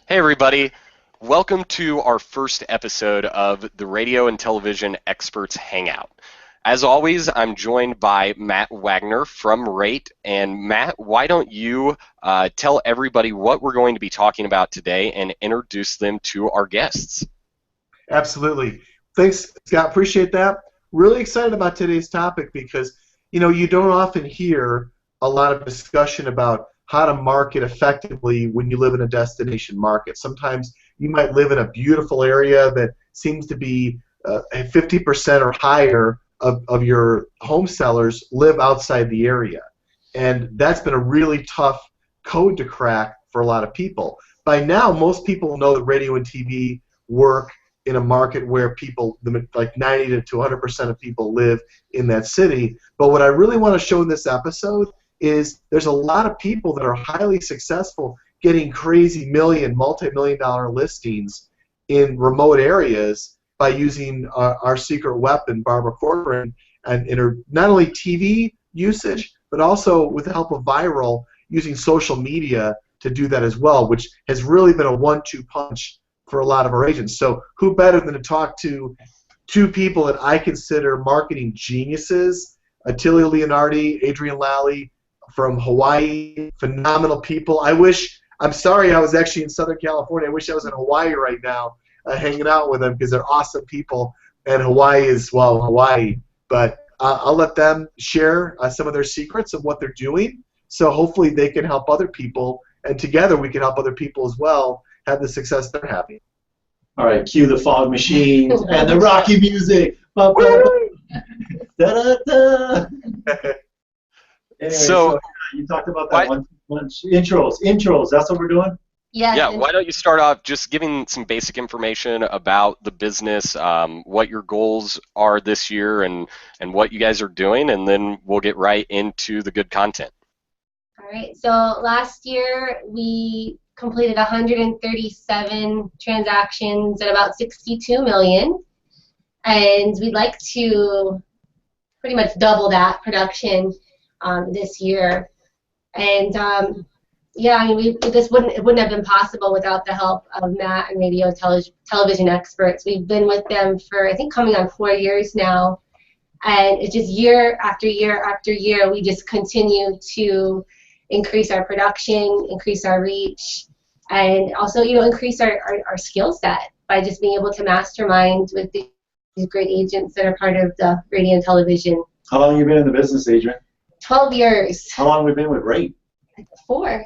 Hey everybody, welcome to our first episode of the Radio and Television Experts Hangout. As always, I'm joined by Matt Wagner from Rate. And Matt, why don't you tell everybody what we're going to be talking about today and introduce them to our guests? Absolutely. Thanks, Scott. Appreciate that. Really excited about today's topic because, you don't often hear a lot of discussion about how to market effectively when you live in a destination market. Sometimes you might live in a beautiful area that seems to be 50% or higher of your home sellers live outside the area. And that's been a really tough code to crack for a lot of people. By now, most people know that radio and TV work in a market where people, like 90 to 100% of people live in that city. But what I really want to show in this episode is there's a lot of people that are highly successful getting crazy multi-million dollar listings in remote areas by using our secret weapon, Barbara Corcoran, and in her not only TV usage, but also with the help of viral, using social media to do that as well, which has really been a 1-2 punch for a lot of our agents. So who better than to talk to two people that I consider marketing geniuses, Attilio Leonardi, Adrian Lally from Hawaii, phenomenal people. I'm sorry I was actually in Southern California. I wish I was in Hawaii right now hanging out with them because they're awesome people, and Hawaii is, well, Hawaii. But I'll let them share some of their secrets of what they're doing, so hopefully they can help other people, and together we can help other people as well have the success they're having. All right, cue the fog machines and the Rocky music. Da, da, da. Anyway, so you talked about that one intros. That's what we're doing? Yeah, why don't you start off just giving some basic information about the business, what your goals are this year, and what you guys are doing, and then we'll get right into the good content. All right, so last year we completed 137 transactions at about 62 million, and we'd like to pretty much double that production this year. And yeah, I mean, it wouldn't have been possible without the help of Matt and radio television experts. We've been with them for, I think, coming on 4 years now, and it's just year after year after year we just continue to increase our production, increase our reach, and also, increase our skill set by just being able to mastermind with these great agents that are part of the radio and television. How long have you been in the business, Adrian? 12 years. How long have we been with Rate? 4.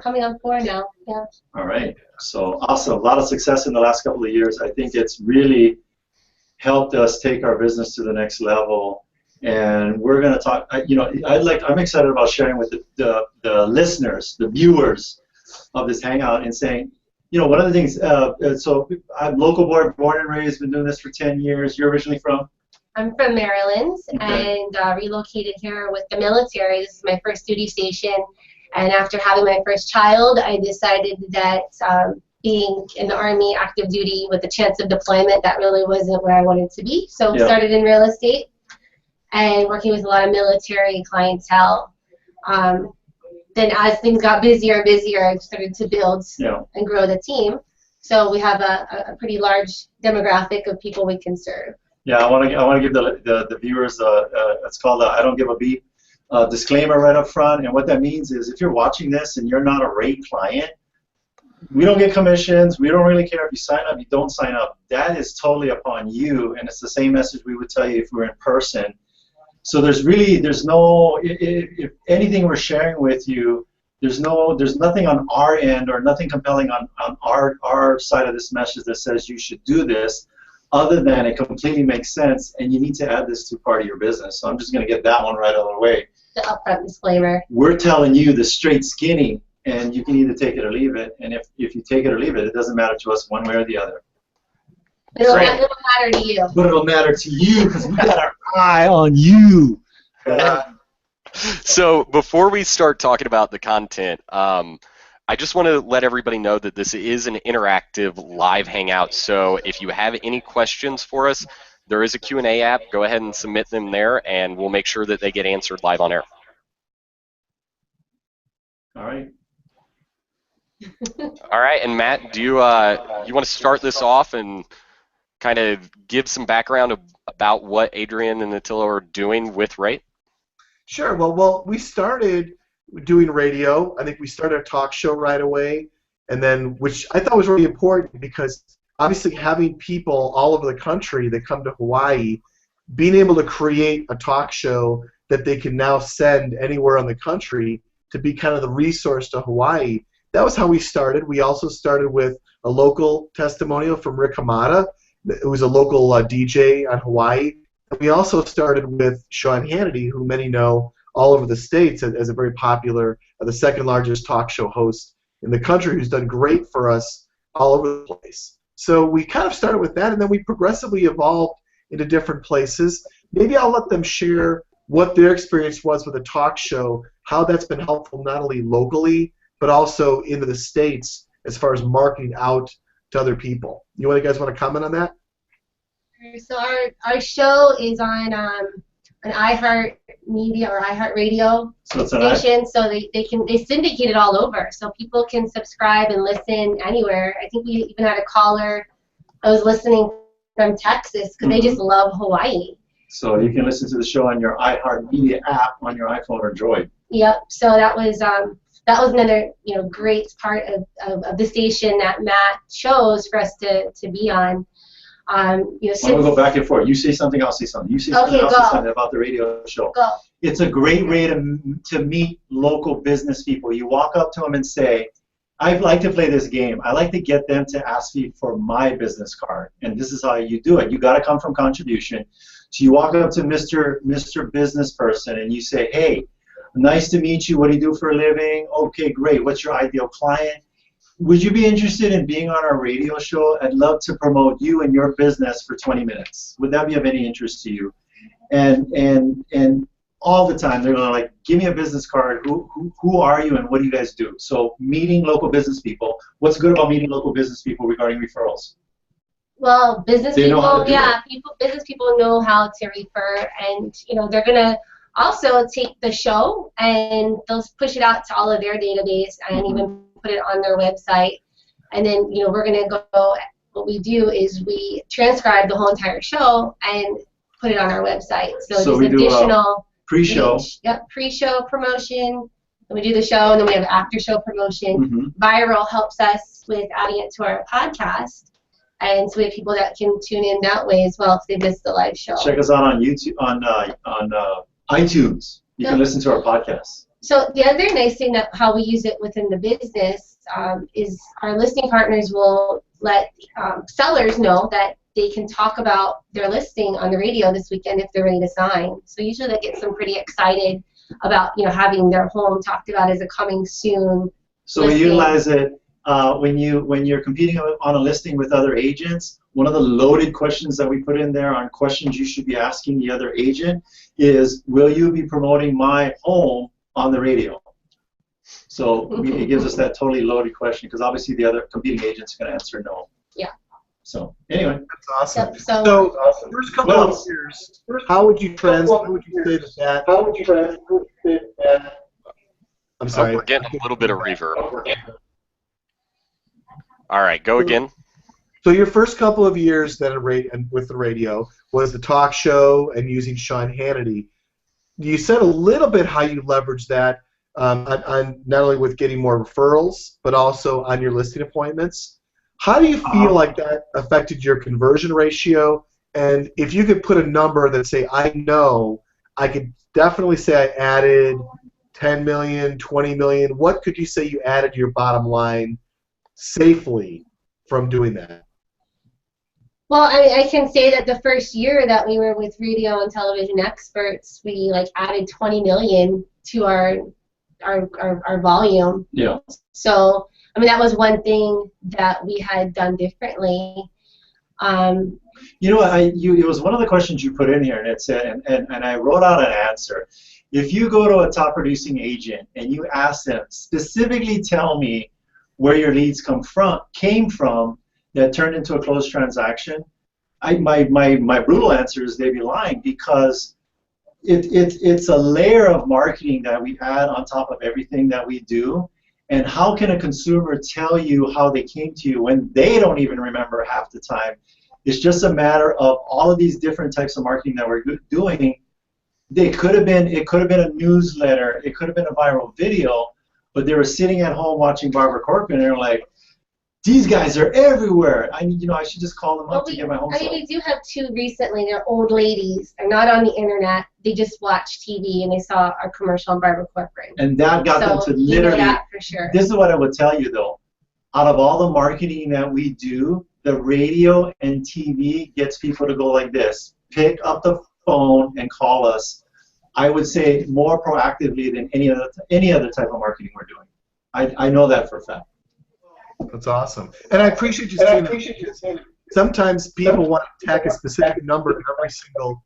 Coming on 4 now. Yeah. All right. So awesome. A lot of success in the last couple of years. I think it's really helped us take our business to the next level. And we're going to talk. I'm excited about sharing with the listeners, the viewers of this hangout, and saying, one of the things. So I'm local born and raised. Been doing this for 10 years. You're originally from? I'm from Maryland, okay. And relocated here with the military. This is my first duty station. And after having my first child, I decided that being in the Army active duty with the chance of deployment, that really wasn't where I wanted to be. So started in real estate and working with a lot of military clientele. Then as things got busier and busier, I started to build and grow the team. So we have a pretty large demographic of people we can serve. Yeah, I want to give the viewers it's called I don't give a beep disclaimer right up front. And what that means is if you're watching this and you're not a Rate client, we don't get commissions. We don't really care if you sign up, you don't sign up. That is totally upon you, and it's the same message we would tell you if we were in person. So there's no, if anything we're sharing with you, there's nothing on our end or nothing compelling on our side of this message that says you should do this, other than it completely makes sense and you need to add this to part of your business. So I'm just going to get that one right out of the way. The upfront disclaimer. We're telling you the straight skinny, and you can either take it or leave it. And if you take it or leave it, it doesn't matter to us one way or the other. It'll matter to you. But it'll matter to you because we got our eye on you. So before we start talking about the content, I just want to let everybody know that this is an interactive live hangout. So if you have any questions for us, there is a Q&A app. Go ahead and submit them there, and we'll make sure that they get answered live on air. All right. All right, and Matt, do you want to start this off and kind of give some background about what Adrian and Attila are doing with Rate? Sure. Well, we started doing radio. I think we started a talk show right away, and then which I thought was really important because obviously having people all over the country that come to Hawaii, being able to create a talk show that they can now send anywhere in the country to be kind of the resource to Hawaii. That was how we started. We also started with a local testimonial from Rick Hamada. It was a local DJ on Hawaii. We also started with Sean Hannity, who many know all over the states as a very popular, the second largest talk show host in the country, who's done great for us all over the place. So we kind of started with that, and then we progressively evolved into different places. Maybe I'll let them share what their experience was with a talk show, how that's been helpful not only locally, but also into the states as far as marketing out to other people. You guys want to comment on that? So our show is on an iHeart Media or iHeart Radio station, so they syndicate it all over, so people can subscribe and listen anywhere. I think we even had a caller that was listening from Texas because they just love Hawaii. So you can listen to the show on your iHeart Media app on your iPhone or Droid. Yep. So that was another great part of the station that Matt chose for us to be on. We'll go back and forth. You say something, I'll say something. You say something, I'll say something about the radio show. Go. It's a great way to meet local business people. You walk up to them and say, I'd like to play this game. I like to get them to ask me for my business card. And this is how you do it. You got to come from contribution. So you walk up to Mr. Business Person and you say, hey, nice to meet you. What do you do for a living? Okay, great. What's your ideal client? Would you be interested in being on our radio show? I'd love to promote you and your business for 20 minutes. Would that be of any interest to you? And all the time they're going to like, give me a business card. Who are you and what do you guys do? So meeting local business people. What's good about meeting local business people regarding referrals? Well, business people know how to refer, and they're gonna also take the show and they'll push it out to all of their database and even put it on their website. And then we're gonna go. What we do is we transcribe the whole entire show and put it on our website. So we do additional pre-show. Yep, pre-show promotion. And we do the show, and then we have after-show promotion. Viral helps us with adding it to our podcast. And so we have people that can tune in that way as well if they missed the live show. Check us out on YouTube, on iTunes. You can listen to our podcast. So the other nice thing that how we use it within the business is our listing partners will let sellers know that they can talk about their listing on the radio this weekend if they're ready to sign. So usually they get some pretty excited about having their home talked about as a coming soon. So listing. We utilize it. When you're competing on a listing with other agents, one of the loaded questions that we put in there on questions you should be asking the other agent is, will you be promoting my home on the radio? So it gives us that totally loaded question because obviously the other competing agent's going to answer no. Yeah. So anyway. That's awesome. Yep, so first couple of years, how would you say that? I'm sorry. We're getting a little bit of reverb. All right, go again. So your first couple of years then with the radio was the talk show and using Sean Hannity. You said a little bit how you leverage that on not only with getting more referrals, but also on your listing appointments. How do you feel like that affected your conversion ratio? And if you could put a number that say, I know, I could definitely say I added 10 million, 20 million. What could you say you added to your bottom line safely from doing that? Well, I can say that the first year that we were with radio and television experts, we added 20 million to our volume. Yeah. So that was one thing that we had done differently. It was one of the questions you put in here, and it said, and I wrote out an answer. If you go to a top producing agent and you ask them specifically, tell me where your leads came from that turned into a closed transaction, my brutal answer is they'd be lying because it's a layer of marketing that we add on top of everything that we do, And how can a consumer tell you how they came to you when they don't even remember half the time? It's just a matter of all of these different types of marketing that we're doing. It could have been a newsletter, it could have been a viral video, but they were sitting at home watching Barbara Corcoran and they're like, these guys are everywhere. I should just call them up to get my home. I mean, we do have two recently. They're old ladies. They're not on the internet. They just watch TV and they saw our commercial on Barbara Corcoran. And that got them to literally. You know that for sure. This is what I would tell you though. Out of all the marketing that we do, the radio and TV gets people to go like this: pick up the phone and call us. I would say more proactively than any other type of marketing we're doing. I know that for a fact. That's awesome. And I appreciate you saying that. Sometimes people want to tack a specific number to every single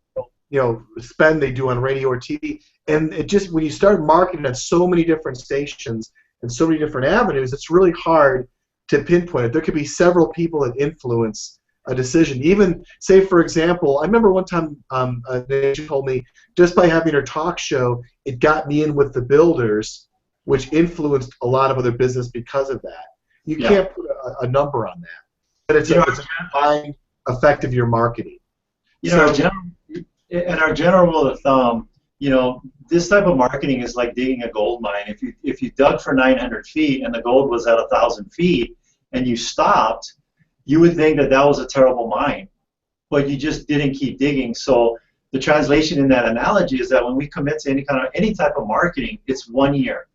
spend they do on radio or TV. And it just, when you start marketing at so many different stations and so many different avenues, it's really hard to pinpoint it. There could be several people that influence a decision. Even, say, for example, I remember one time an agent told me just by having her talk show, it got me in with the builders, which influenced a lot of other business because of that. You can't put a number on that, but it's a combined effect of your marketing. Our general rule of thumb, this type of marketing is like digging a gold mine. If you dug for 900 feet and the gold was at 1,000 feet and you stopped, you would think that was a terrible mine, but you just didn't keep digging. So the translation in that analogy is that when we commit to any type of marketing, it's 1 year.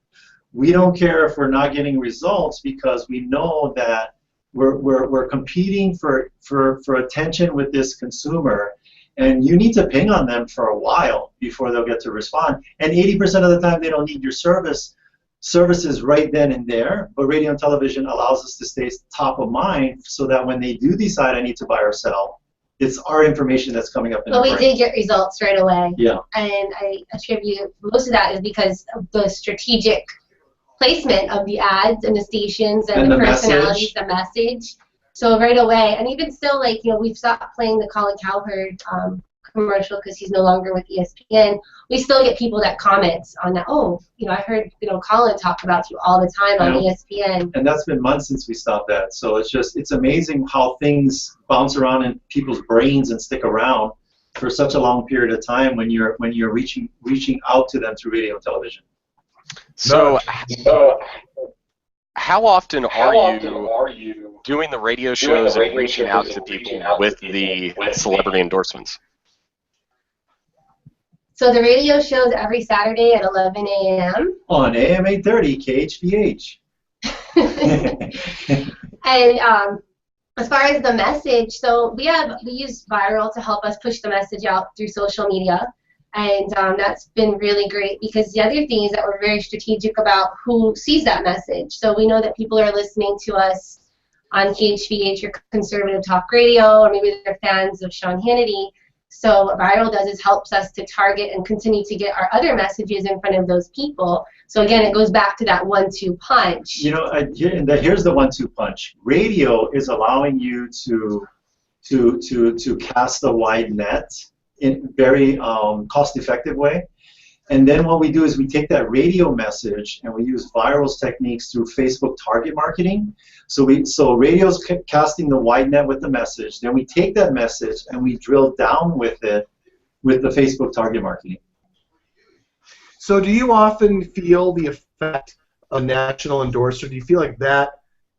We don't care if we're not getting results because we know that we're competing for attention with this consumer, and you need to ping on them for a while before they'll get to respond. And 80% of the time they don't need your services right then and there, but radio and television allows us to stay top of mind so that when they do decide I need to buy or sell, it's our information that's coming up in the brain. But we did get results right away. Yeah. And I attribute most of that is because of the strategic placement of the ads and the stations and the personalities, the message. So right away, and even still, we've stopped playing the Colin Cowherd commercial because he's no longer with ESPN. We still get people that comment on that. Oh, I heard Colin talk about you all the time on ESPN. And that's been months since we stopped that. So it's amazing how things bounce around in people's brains and stick around for such a long period of time when you're reaching out to them through radio and television. So, how often are you doing the radio shows and reaching out to people with the celebrity endorsements? So the radio shows every Saturday at 11 a.m. on AM 830 KHVH. And as far as the message, so we use Viral to help us push the message out through social media. And that's been really great because the other thing is that we're very strategic about who sees that message. So we know that people are listening to us on KHVH or conservative talk radio, or maybe they're fans of Sean Hannity. So what Viral does is helps us to target and continue to get our other messages in front of those people. So again, it goes back to that 1-2 punch. Here's the 1-2 punch. Radio is allowing you to cast a wide net in very cost-effective way. And then what we do is we take that radio message and we use Viral's techniques through Facebook target marketing. So radio's casting the wide net with the message. Then we take that message and we drill down with it with the Facebook target marketing. So do you often feel the effect of national endorser? Do you feel like that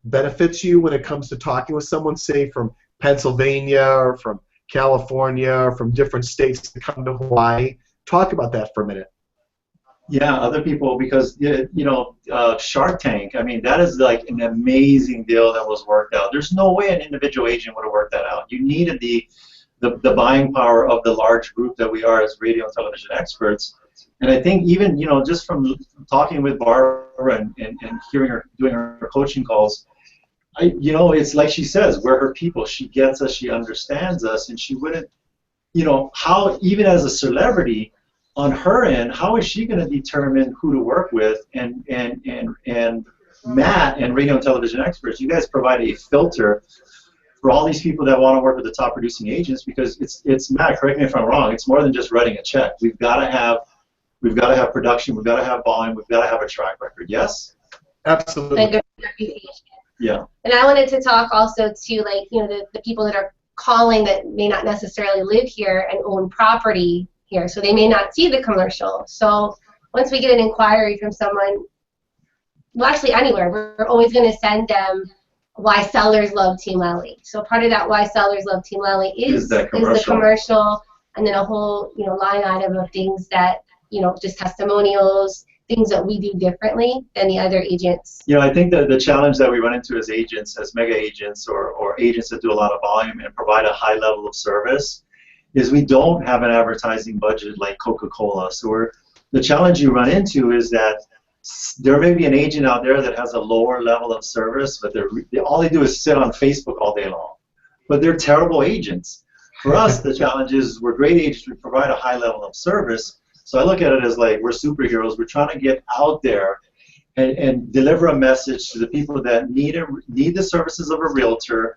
benefits you when it comes to talking with someone, say, from Pennsylvania or from California or from different states to come to Hawaii? Talk about that for a minute. Yeah, other people, because Shark Tank, I mean, that is like an amazing deal that was worked out. There's no way an individual agent would have worked that out. You needed the buying power of the large group that we are as radio and television experts. And I think even, just from talking with Barbara and hearing her doing her coaching calls, it's like she says, we're her people. She gets us, she understands us, and she wouldn't, how, even as a celebrity, on her end, how is she going to determine who to work with? And Matt and radio and television experts, you guys provide a filter for all these people that want to work with the top producing agents, because it's Matt, correct me if I'm wrong, it's more than just writing a check. We've got to have production, we've got to have volume, we've got to have a track record. Yes? Absolutely. and good reputation. Yeah. And I wanted to talk also to, like, the people that are calling that may not necessarily live here and own property here, so they may not see the commercial. So once we get an inquiry from someone, well, actually anywhere, we're always going to send them why sellers love Team Lally. So part of that why sellers love Team Lally is the commercial, and then a whole line item of things that just testimonials, things that we do differently than the other agents. I think that the challenge that we run into as agents, as mega agents, or agents that do a lot of volume and provide a high level of service, is we don't have an advertising budget like Coca-Cola. So the challenge you run into is that there may be an agent out there that has a lower level of service, but all they do is sit on Facebook all day long. But they're terrible agents. For us, the challenge is we're great agents. We provide a high level of service. So I look at it as like we're superheroes. We're trying to get out there and deliver a message to the people that need the services of a realtor,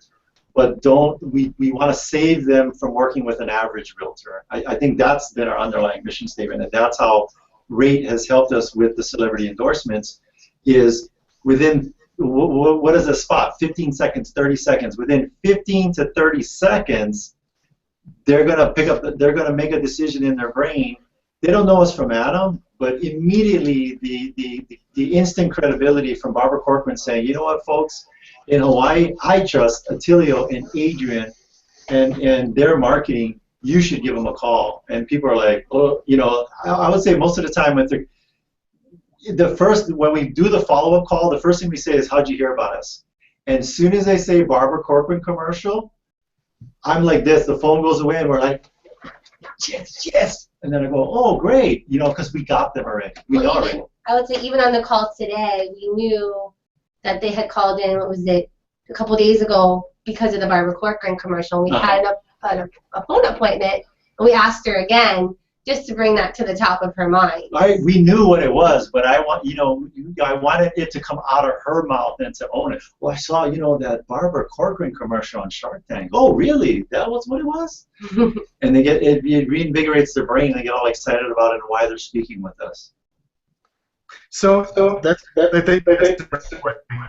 but we want to save them from working with an average realtor. I think that's been our underlying mission statement, and that's how Rate has helped us with the celebrity endorsements. Is within what is a spot? 15 seconds, 30 seconds. Within 15 to 30 seconds, they're gonna make a decision in their brain. They don't know us from Adam, but immediately the instant credibility from Barbara Corcoran saying, you know what, folks, in Hawaii, I trust Attilio and Adrian and their marketing. You should give them a call. And people are like, oh, I would say most of the time when we do the follow-up call, the first thing we say is, how'd you hear about us? And as soon as they say Barbara Corcoran commercial, I'm like this, the phone goes away and we're like, yes, yes. And then I go, oh, great, because we got them already. We know already. I would say even on the call today, we knew that they had called in, a couple days ago because of the Barbara Corcoran commercial. We had a phone appointment, and we asked her again just to bring that to the top of her mind. We knew what it was, but I wanted it to come out of her mouth and to own it. Well, I saw, that Barbara Corcoran commercial on Shark Tank. Oh, really? That was what it was? And it reinvigorates their brain. They get all excited about it and why they're speaking with us. So I think that's the right thing.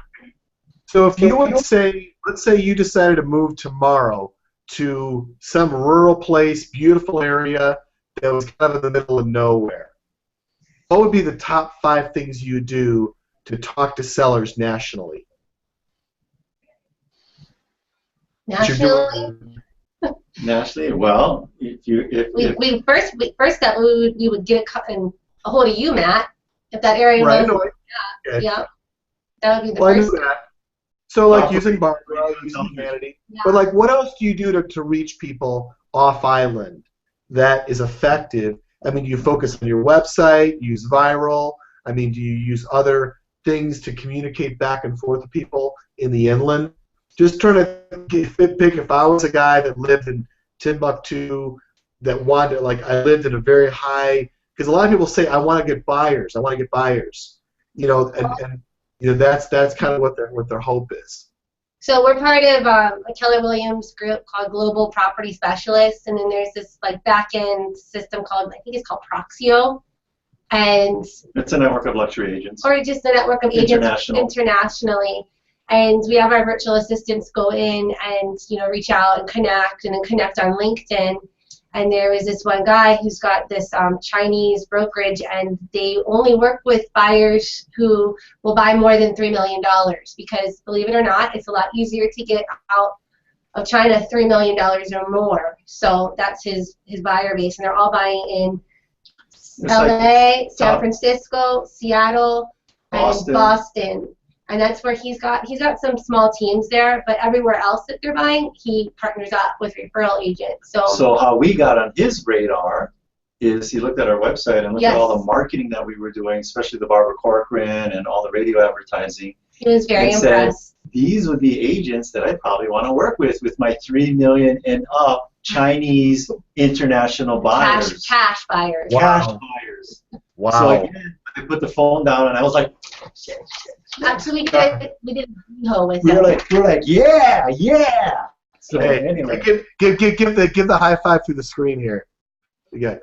So if you would say, let's say you decided to move tomorrow to some rural place, beautiful area that was kind of in the middle of nowhere, what would be the top 5 things you do to talk to sellers nationally? Nationally? Nationally? Well, first step, we would get a hold of you, Matt, if that area was. Yeah. That would be the first step. So, like, using Barbara, using humanity. Yeah. But, like, what else do you do to reach people off island that is effective? I mean, do you focus on your website, use viral? I mean, do you use other things to communicate back and forth with people in the inland? Just trying to pick, if I was a guy that lived in Timbuktu that wanted, like, I lived in a very high, because a lot of people say, I want to get buyers. And that's kind of what their hope is. So we're part of a Keller Williams group called Global Property Specialists, and then there's this like back-end system called, I think it's called Proxio, and it's a network of luxury agents. Or just a network of agents internationally. And we have our virtual assistants go in and reach out and connect, and then connect on LinkedIn. And there was this one guy who's got this Chinese brokerage, and they only work with buyers who will buy more than $3 million because, believe it or not, it's a lot easier to get out of China $3 million or more. So that's his buyer base, and they're all buying in LA, San Francisco, Seattle, and Boston. And that's where he's got some small teams there, but everywhere else that they're buying, he partners up with referral agents. So how we got on his radar is he looked at our website and looked at all the marketing that we were doing, especially the Barbara Corcoran and all the radio advertising. He was very impressed. These would be agents that I probably want to work with my 3 million and up Chinese international buyers. Cash buyers. Wow. Cash buyers. Wow. So again, I put the phone down and I was like, actually, we did WeHo with them. We were like, yeah. So hey, anyway, give the high five through the screen here. You got.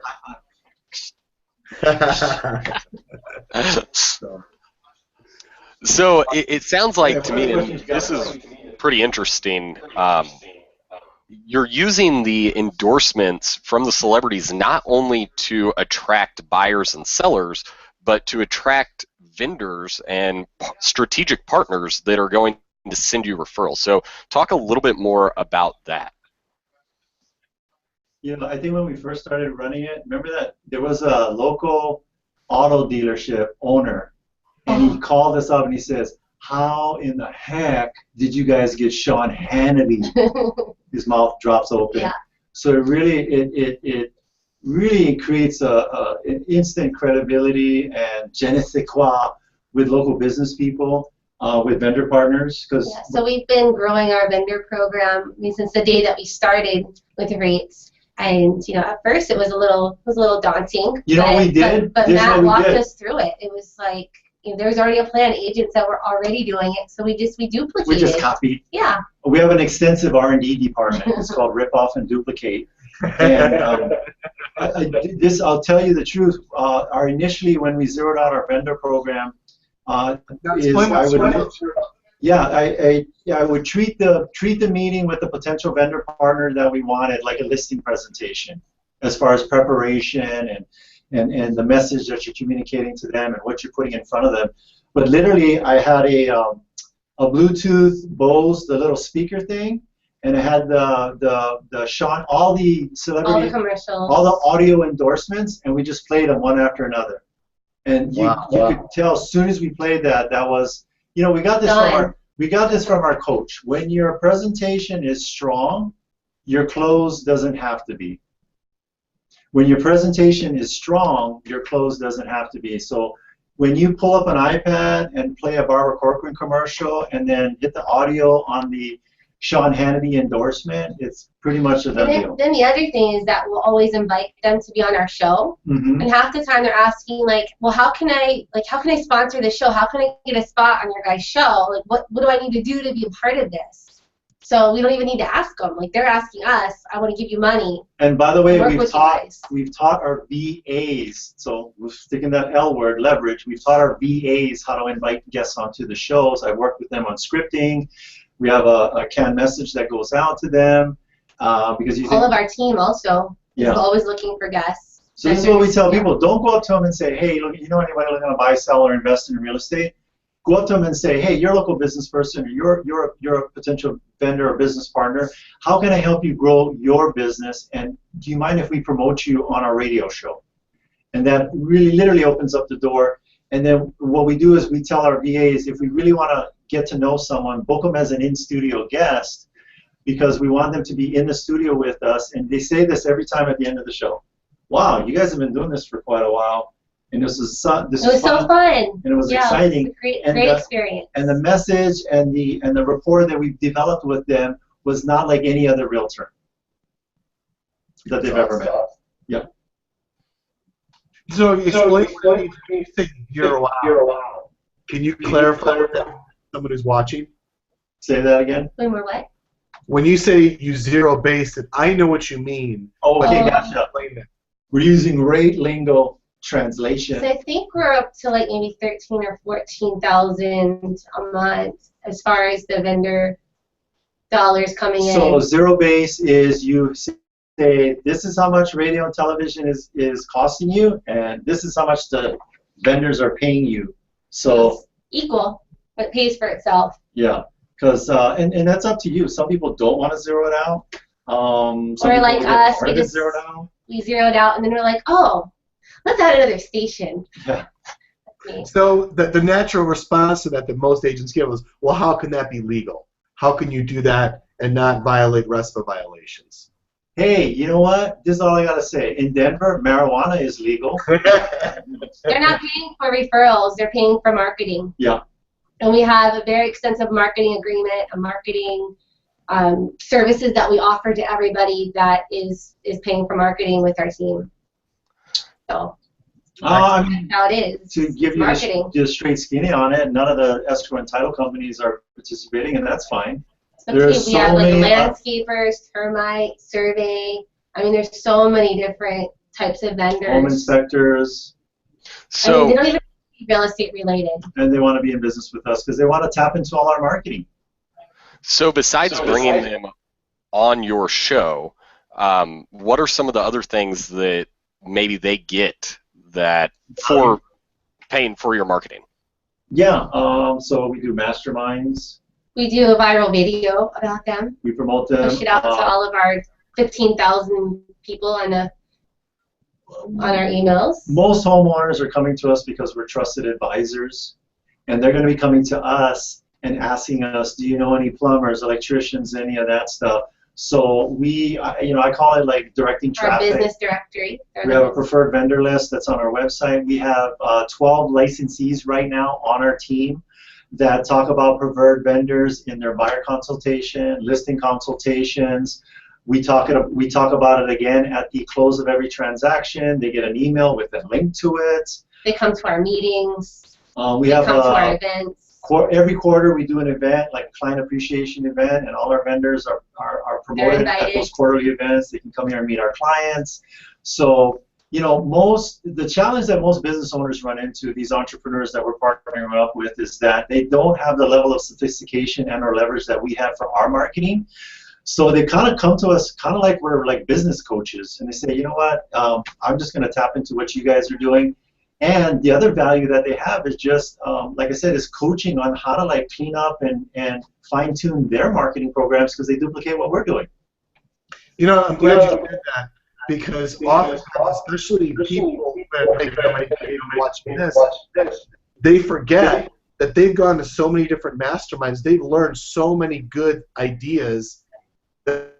So it sounds like to me, and this is pretty interesting. You're using the endorsements from the celebrities not only to attract buyers and sellers, but to attract vendors and strategic partners that are going to send you referrals. So talk a little bit more about that. You know, I think when we first started running it, remember that there was a local auto dealership owner, and he called us up and he says, "How in the heck did you guys get Sean Hannity?" His mouth drops open. Yeah. So it really creates an instant credibility and je ne sais quoi with local business people, with vendor partners. Yeah, so we've been growing our vendor program since the day that we started with rates. And you know, at first it was a little daunting. You know what we did? But This is Matt what we walked did. us through it. It was like, you know, there was already a plan, agents that were already doing it, so we duplicated. We just copied. Yeah. We have an extensive R&D department. It's called Rip Off and Duplicate. And I'll tell you the truth. Initially, when we zeroed out our vendor program, I would treat the meeting with the potential vendor partner that we wanted like a listing presentation, as far as preparation and the message that you're communicating to them and what you're putting in front of them. But literally, I had a Bluetooth Bose, the little speaker thing, and it had the Sean, all the celebrity, all the commercials, all the audio endorsements, and we just played them one after another. And you could tell as soon as we played that was, you know, we got this from our coach. When your presentation is strong, your close doesn't have to be. When your presentation is strong, your close doesn't have to be. So when you pull up an iPad and play a Barbara Corcoran commercial and then hit the audio on the Sean Hannity endorsement, it's pretty much a done deal. Then the other thing is that we'll always invite them to be on our show. Mm-hmm. And half the time they're asking, like, well, how can I sponsor the show? How can I get a spot on your guys' show? Like, what do I need to do to be a part of this? So we don't even need to ask them. Like, they're asking us, I want to give you money. And by the way, we've taught our VAs, so we're sticking that L word, leverage. We've taught our VAs how to invite guests onto the shows. I worked with them on scripting. We have a canned message that goes out to them. Because all of our team also is always looking for guests. So this is what we tell people. Don't go up to them and say, hey, look, you know anybody looking to buy, sell, or invest in real estate? Go up to them and say, hey, you're a local business person, or you're a potential vendor or business partner. How can I help you grow your business? And do you mind if we promote you on our radio show? And that really literally opens up the door. And then what we do is we tell our VAs, if we really want to get to know someone, book them as an in-studio guest, because we want them to be in the studio with us. And they say this every time at the end of the show. Wow, you guys have been doing this for quite a while. And this was so fun. And it was exciting. It was a great experience. And the message and the rapport that we've developed with them was not like any other realtor that they've ever met. Yeah. So explain when you say zero out. Can you clarify that someone who's watching? Say that again. When we're what? When you say you zero based it, I know what you mean. Oh, okay, gotcha. We're using rate lingo translation. So I think we're up to like maybe 13 or 14,000 a month as far as the vendor dollars coming in. So zero base is you say this is how much radio and television is costing you, and this is how much the vendors are paying you. So it's equal, but it pays for itself. Yeah, because and that's up to you. Some people don't want to zero it out. Some or like us, we zeroed out, and then we're like, oh, let's add another station. Yeah. So the natural response to that most agents give is, well, how can that be legal? How can you do that and not violate RESPA violations? Hey, you know what? This is all I got to say. In Denver, marijuana is legal. They're not paying for referrals. They're paying for marketing. Yeah. And we have a very extensive marketing agreement, a marketing services that we offer to everybody that is paying for marketing with our team. So I mean, that's how it is. To give you the straight skinny on it, none of the escrow and title companies are participating, and that's fine. We have like landscapers, termite, survey. I mean, there's so many different types of vendors. Home inspectors. So I mean, they don't even real estate related. And they want to be in business with us because they want to tap into all our marketing. So besides bringing them on your show, what are some of the other things that maybe they get that for paying for your marketing? Yeah, so we do masterminds. We do a viral video about them. We promote them. Push it out to all of our 15,000 people on our emails. Most homeowners are coming to us because we're trusted advisors, and they're going to be coming to us and asking us, do you know any plumbers, electricians, any of that stuff? So we, I call it like directing traffic. Our business directory. We have a preferred vendor list that's on our website. We have 12 licensees right now on our team that talk about preferred vendors in their buyer consultation, listing consultations. We talk about it again at the close of every transaction. They get an email with a link to it. They come to our meetings. We have come to our events. Every quarter we do an event, like a client appreciation event, and all our vendors are promoted at those quarterly events. They can come here and meet our clients. So, the challenge that most business owners run into, these entrepreneurs that we're partnering up with, is that they don't have the level of sophistication and or leverage that we have for our marketing. So they kind of come to us kind of like we're like business coaches, and they say, you know what, I'm just going to tap into what you guys are doing. And the other value that they have is just, like I said, is coaching on how to like clean up and fine tune their marketing programs because they duplicate what we're doing. I'm glad you did that because often, especially people watching this, they forget that they've gone to so many different masterminds. They've learned so many good ideas that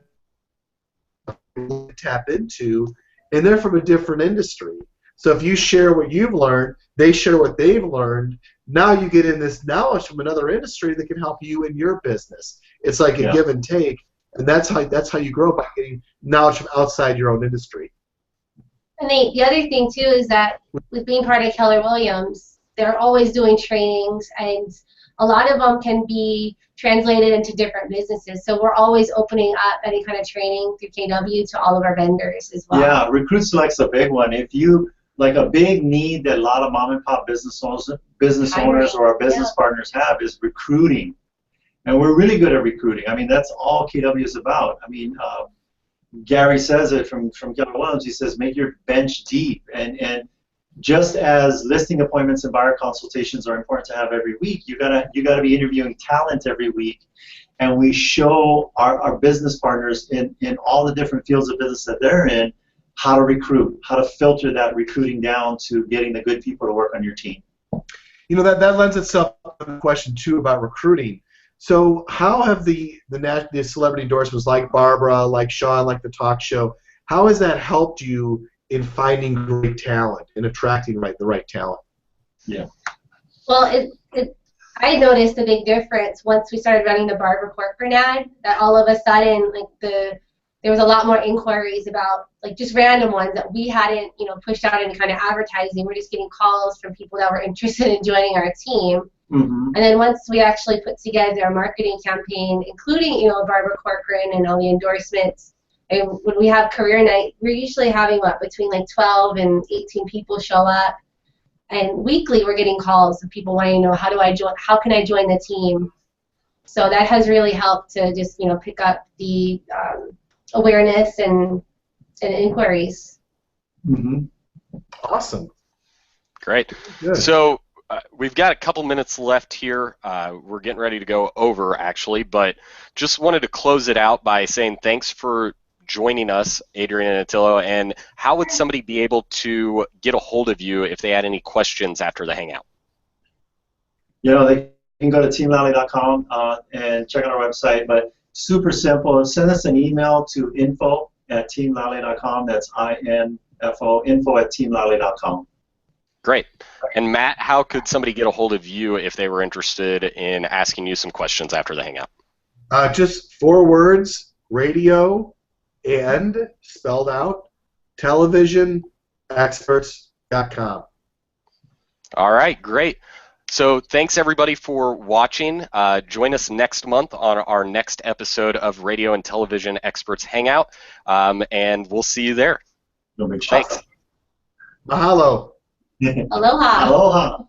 they tap into, and they're from a different industry. So if you share what you've learned, they share what they've learned. Now you get in this knowledge from another industry that can help you in your business. It's like a give and take, and that's how you grow, by getting knowledge from outside your own industry. And the other thing too is that with being part of Keller Williams, they're always doing trainings, and a lot of them can be translated into different businesses. So we're always opening up any kind of training through KW to all of our vendors as well. Yeah, Recruit Select's a big one. If you like, a big need that a lot of mom and pop business owners or our business partners have is recruiting. And we're really good at recruiting. I mean, that's all KW is about. I mean, Gary says it from Keller Williams. He says, make your bench deep. And just as listing appointments and buyer consultations are important to have every week, you gotta be interviewing talent every week. And we show our business partners in all the different fields of business that they're in how to recruit, how to filter that recruiting down to getting the good people to work on your team. That lends itself to the question too about recruiting. So how have the celebrity endorsements like Barbara, like Sean, like the talk show, how has that helped you in finding great talent and attracting the right talent? Yeah. Well, I noticed a big difference once we started running the Barbara Corcoran ad, that all of a sudden there was a lot more inquiries about just random ones that we hadn't pushed out any kind of advertising. We're just getting calls from people that were interested in joining our team. Mm-hmm. And then once we actually put together a marketing campaign, including Barbara Corcoran and all the endorsements, and when we have career night, we're usually having between 12 and 18 people show up. And weekly we're getting calls of people wanting to know how can I join the team. So that has really helped to just pick up the awareness and inquiries. Mm-hmm. Awesome. Great. Good. So we've got a couple minutes left here. We're getting ready to go over, actually, but just wanted to close it out by saying thanks for joining us, Adrian and Attilio, and how would somebody be able to get a hold of you if they had any questions after the Hangout? They can go to teamlally.com and check out our website, but super simple. Send us an email to info@teamlally.com. That's info, info@teamlally.com. Great. And Matt, how could somebody get a hold of you if they were interested in asking you some questions after the Hangout? Just 4 words: radio and spelled out televisionexperts.com. All right, great. So thanks everybody for watching. Join us next month on our next episode of Radio and Television Experts Hangout, and we'll see you there. No big Thanks. Mahalo. Aloha. Aloha.